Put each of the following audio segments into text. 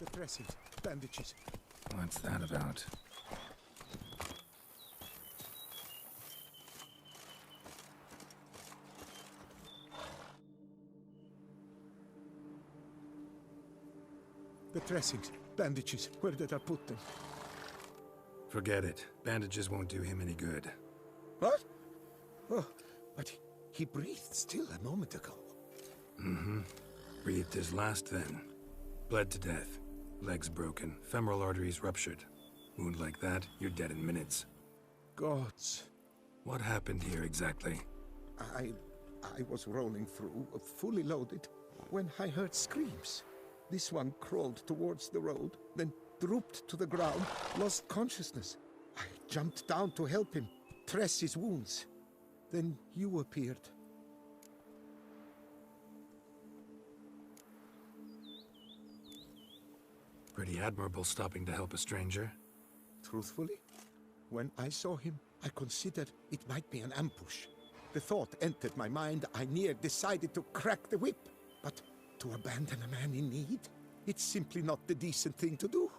The dressings, bandages. What's that about? The dressings, bandages. Where did I put them? Forget it. Bandages won't do him any good. What? Oh, but he breathed still a moment ago. Mm-hmm. Breathed his last then. Bled to death. Legs broken. Femoral arteries ruptured. Wound like that, you're dead in minutes. Gods. What happened here exactly? I was rolling through, fully loaded, when I heard screams. This one crawled towards the road, then drooped to the ground, lost consciousness. I jumped down to help him, dress his wounds. Then you appeared. Pretty admirable stopping to help a stranger. Truthfully, when I saw him, I considered it might be an ambush. The thought entered my mind, I near decided to crack the whip. But to abandon a man in need? It's simply not the decent thing to do.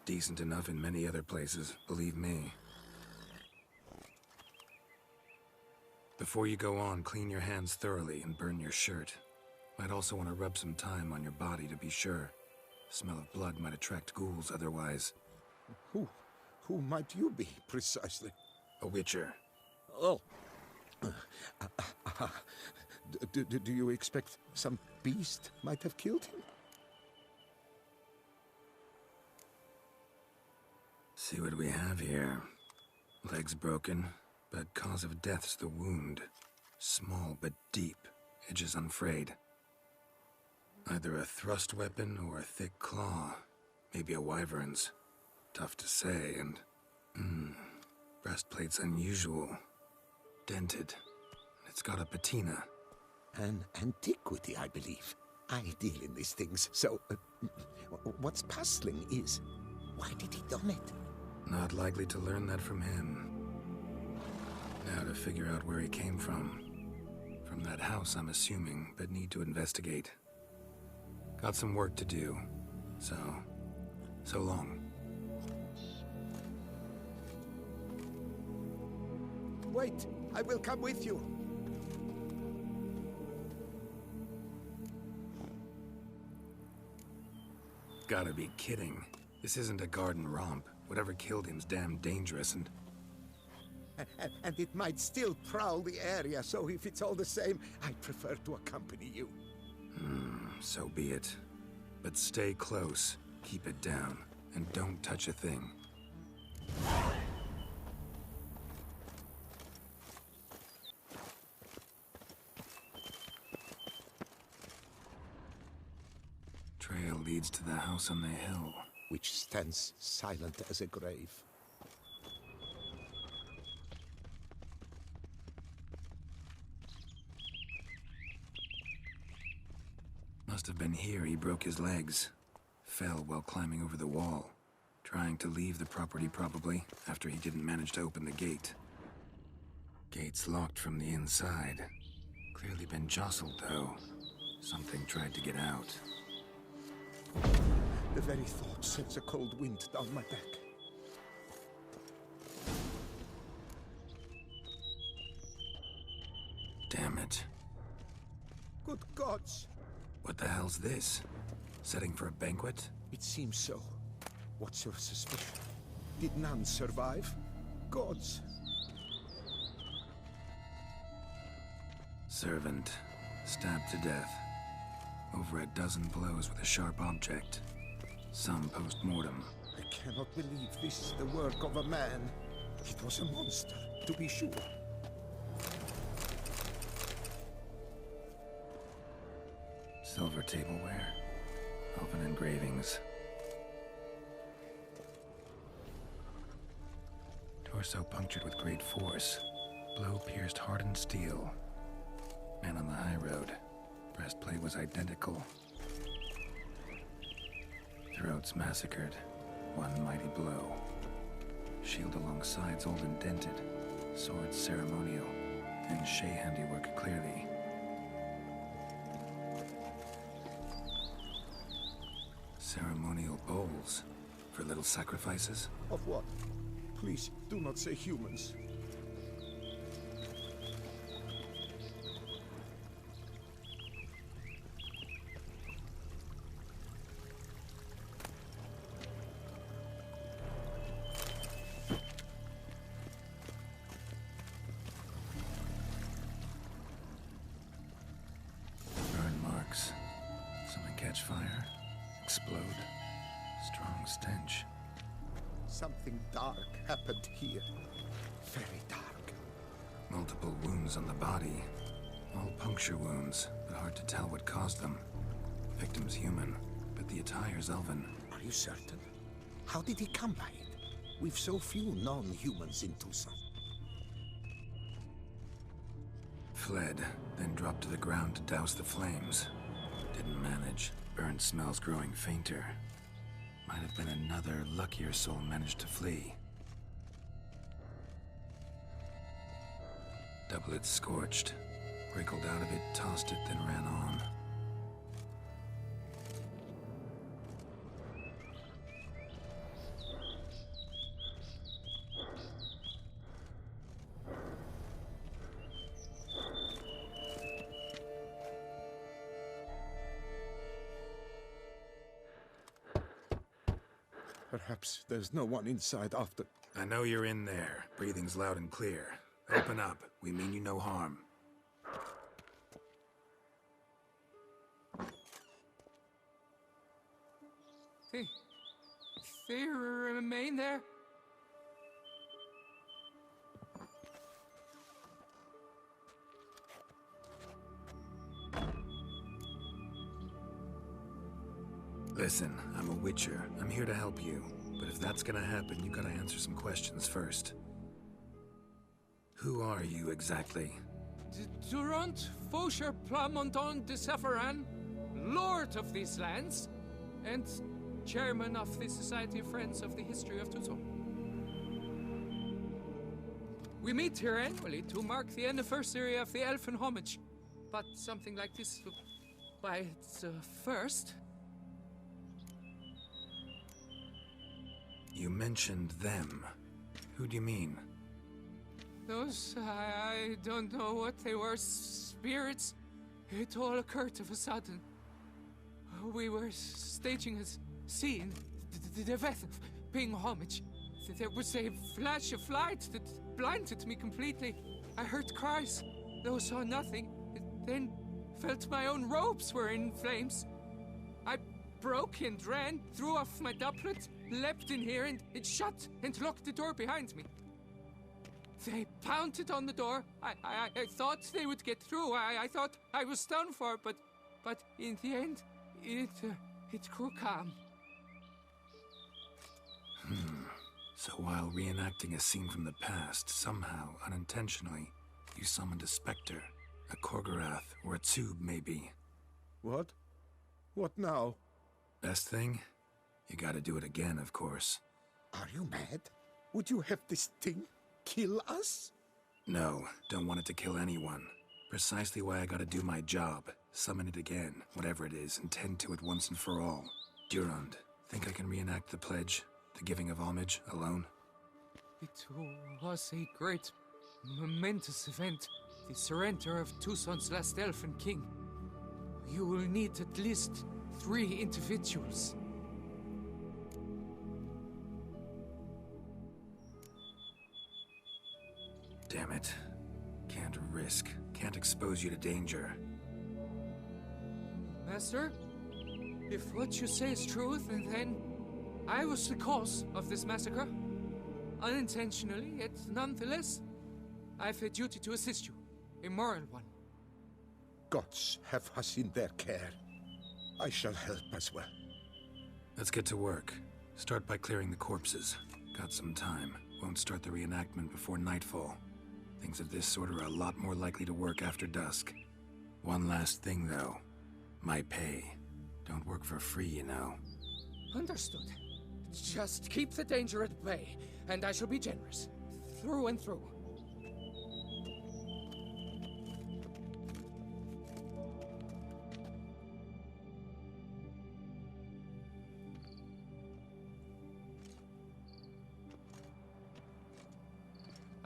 Decent enough in many other places, believe me. Before you go on, clean your hands thoroughly and burn your shirt. Might also want to rub some thyme on your body to be sure. Smell of blood might attract ghouls otherwise. Who might you be, precisely? A witcher. Oh. Do you expect some beast might have killed him? See what we have here. Legs broken, but cause of death's the wound. Small but deep, edges unfrayed. Either a thrust weapon or a thick claw. Maybe a wyvern's. Tough to say, and... breastplate's unusual. Dented. It's got a patina. An antiquity, I believe. I deal in these things, so... what's puzzling is... why did he don it? Not likely to learn that from him. Now to figure out where he came from. From that house, I'm assuming, but need to investigate. Got some work to do. So long. Wait, I will come with you. Gotta be kidding. This isn't a garden romp. Whatever killed him's damn dangerous and... And it might still prowl the area, so if it's all the same, I prefer to accompany you. So be it. But stay close, keep it down, and don't touch a thing. Trail leads to the house on the hill. Which stands silent as a grave. Must have been here he broke his legs. Fell while climbing over the wall. Trying to leave the property probably, after he didn't manage to open the gate. Gate's locked from the inside. Clearly been jostled though. Something tried to get out. The very thought sends a cold wind down my back. Damn it. Good gods! What the hell's this? Setting for a banquet? It seems so. What's your suspicion? Did none survive? Gods! Servant. Stabbed to death. Over a dozen blows with a sharp object. Some post-mortem. I cannot believe this is the work of a man. It was a monster, to be sure. Silver tableware. Elven engravings. Torso punctured with great force. Blow pierced hardened steel. Man on the high road. Breastplate was identical. Throats massacred. One mighty blow. Shield along sides old and dented. Sword ceremonial. And Shay handiwork clearly. Ceremonial rituals? For little sacrifices? Of what? Please, do not say humans. Burn marks. Something catch fire, explode. Strong stench. Something dark happened here. Very dark. Multiple wounds on the body. All puncture wounds, but hard to tell what caused them. Victim's human, but the attire's elven. Are you certain? How did he come by it? We've so few non-humans in Tucson. Fled, then dropped to the ground to douse the flames. Didn't manage. Burn smells growing fainter. Might have been another luckier soul managed to flee. Double it scorched. Wriggled out of it, tossed it, then ran on. Perhaps there's no one inside after... I know you're in there. Breathing's loud and clear. Open up. We mean you no harm. They remain there? Listen, I'm a witcher. I'm here to help you. But if that's gonna happen, you gotta answer some questions first. Who are you exactly? Durant Faucher Plamondon de Safaran, Lord of these lands, and Chairman of the Society of Friends of the History of Tucson. We meet here annually to mark the anniversary of the Elfin Homage, but something like this, by its first. You mentioned them. Who do you mean? Those, I don't know what they were, spirits. It all occurred of a sudden. We were staging a scene, the death of paying homage. There was a flash of light that blinded me completely. I heard cries, though saw nothing. Then felt my own robes were in flames. I broke and ran, threw off my doublet, leapt in here, and it shut and locked the door behind me. They pounded on the door. I thought they would get through. I thought I was done for, but in the end, it grew calm. So while reenacting a scene from the past, somehow, unintentionally, you summoned a specter, a Korgorath, or a tube, maybe. What? What now? Best thing? You gotta do it again, of course. Are you mad? Would you have this thing kill us? No, don't want it to kill anyone. Precisely why I gotta do my job. Summon it again, whatever it is, and tend to it once and for all. Durand, think I can reenact the pledge? The giving of homage, alone? It was a great, momentous event. The surrender of Tucson's last elfin king. You will need at least 3 individuals. Damn it. Can't risk. Can't expose you to danger. Master, if what you say is true, then I was the cause of this massacre. Unintentionally, yet nonetheless, I've a duty to assist you. A moral one. Gods have us in their care. I shall help as well. Let's get to work. Start by clearing the corpses. Got some time. Won't start the reenactment before nightfall. Things of this sort are a lot more likely to work after dusk. One last thing, though. My pay. Don't work for free, you know. Understood. Just keep the danger at bay, and I shall be generous. Through and through.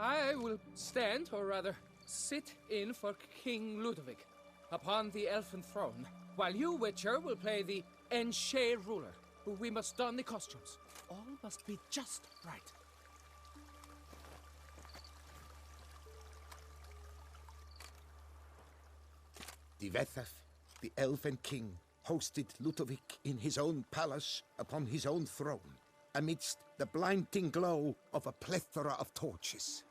I will stand, or rather, sit in for King Ludovic upon the elfin throne, while you, Witcher, will play the Enche ruler. We must don the costumes. All must be just right. Divethaf, the elven king, hosted Ludovic in his own palace upon his own throne, amidst the blinding glow of a plethora of torches.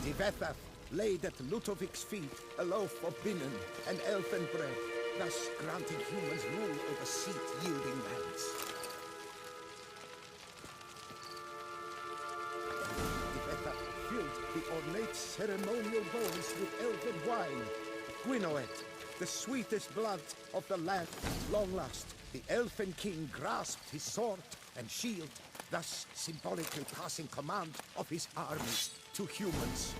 Divethaf laid at Ludovic's feet a loaf of binnen and elfin bread, thus granting humans rule over seat-yielding lands. Divethaf filled the ornate ceremonial bowls with elfin wine. Gwinoet, the sweetest blood of the land at long last, the elfin king grasped his sword and shield, thus symbolically passing command of his armies to humans.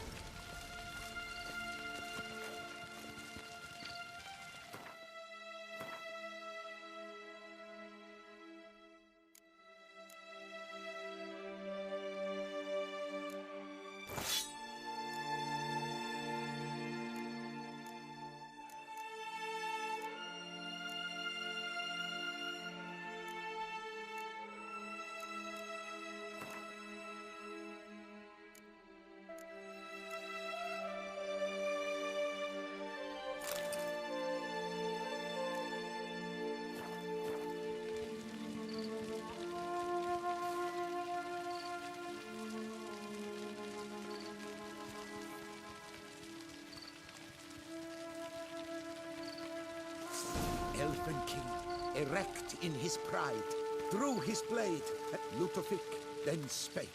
Elfin king, erect in his pride, drew his blade at Ludovic, then spake.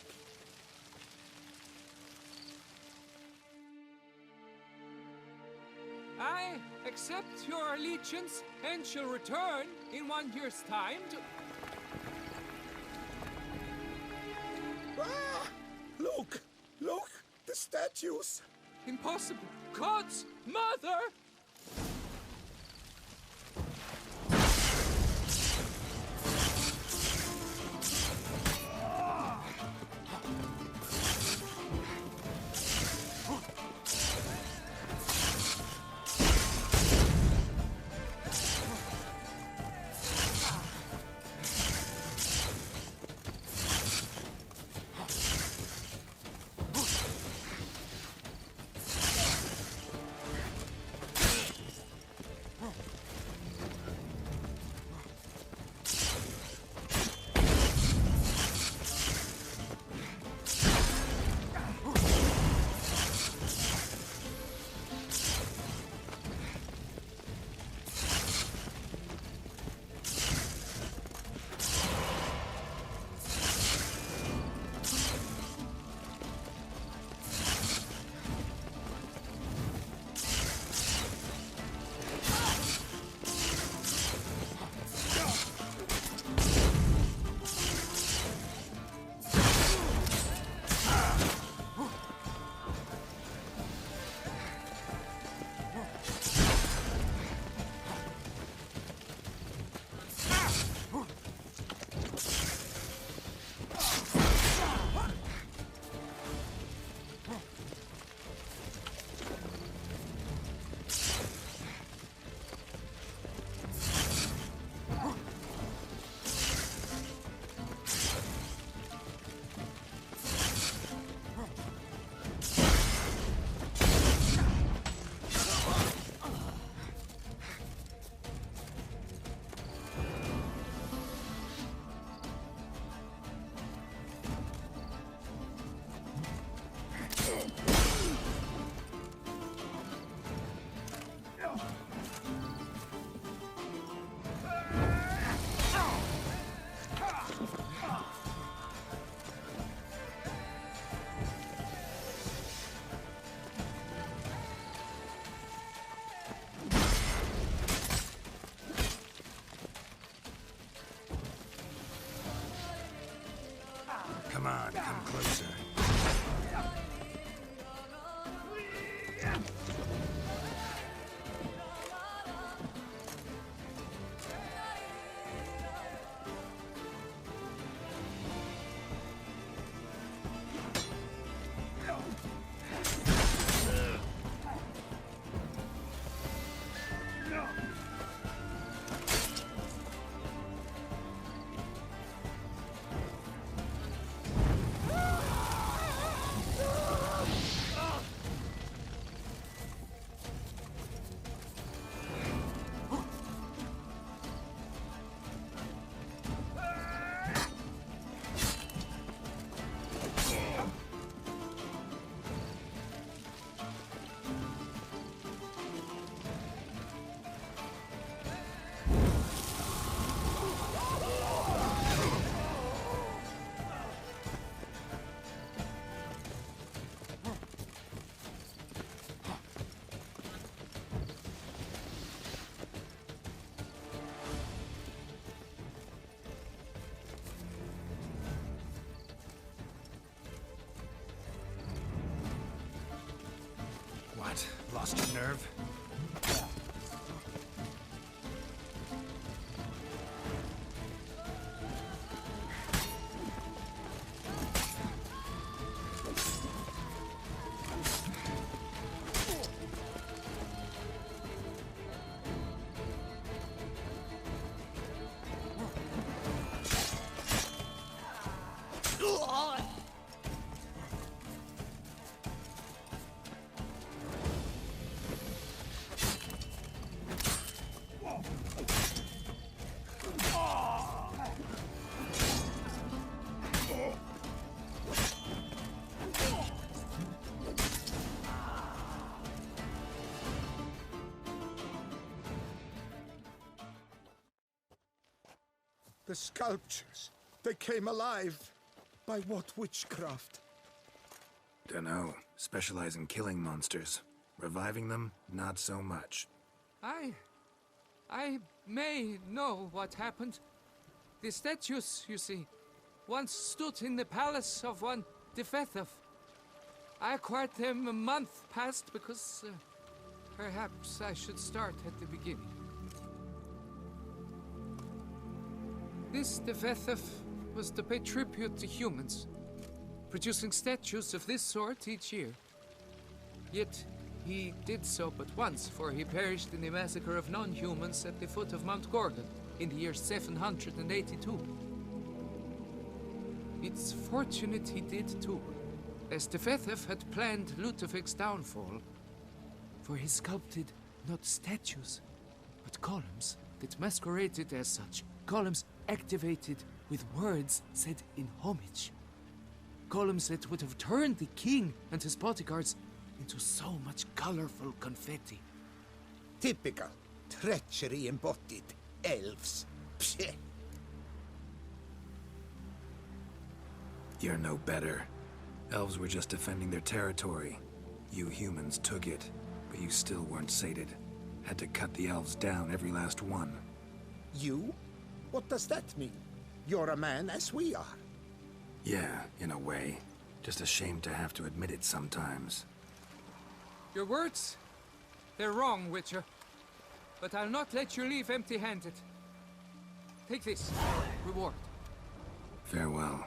I accept your allegiance and shall return in 1 year's time to... Ah! Look! Look! The statues! Impossible! God's mother! on, come closer. What? Lost your nerve? The sculptures, they came alive. By what witchcraft? Dunno. Specialize in killing monsters. Reviving them, not so much. I may know what happened. The statues, you see, once stood in the palace of one Defethov. I acquired them a month past because perhaps I should start at the beginning. This Defethov was to pay tribute to humans, producing statues of this sort each year. Yet, he did so but once, for he perished in the massacre of non-humans at the foot of Mount Gorgon in the year 782. It's fortunate he did too, as Defethov had planned Ludovic's downfall, for he sculpted not statues, but columns that masqueraded as such. Columns activated with words said in homage. Columns that would have turned the king and his bodyguards into so much colorful confetti. Typical. Treachery embodied. Elves. Psheh. You're no better. Elves were just defending their territory. You humans took it, but you still weren't sated. Had to cut the elves down, every last one. You? What does that mean? You're a man as we are. Yeah, in a way. Just ashamed to have to admit it sometimes. Your words? They're wrong, Witcher. But I'll not let you leave empty-handed. Take this. Reward. Farewell.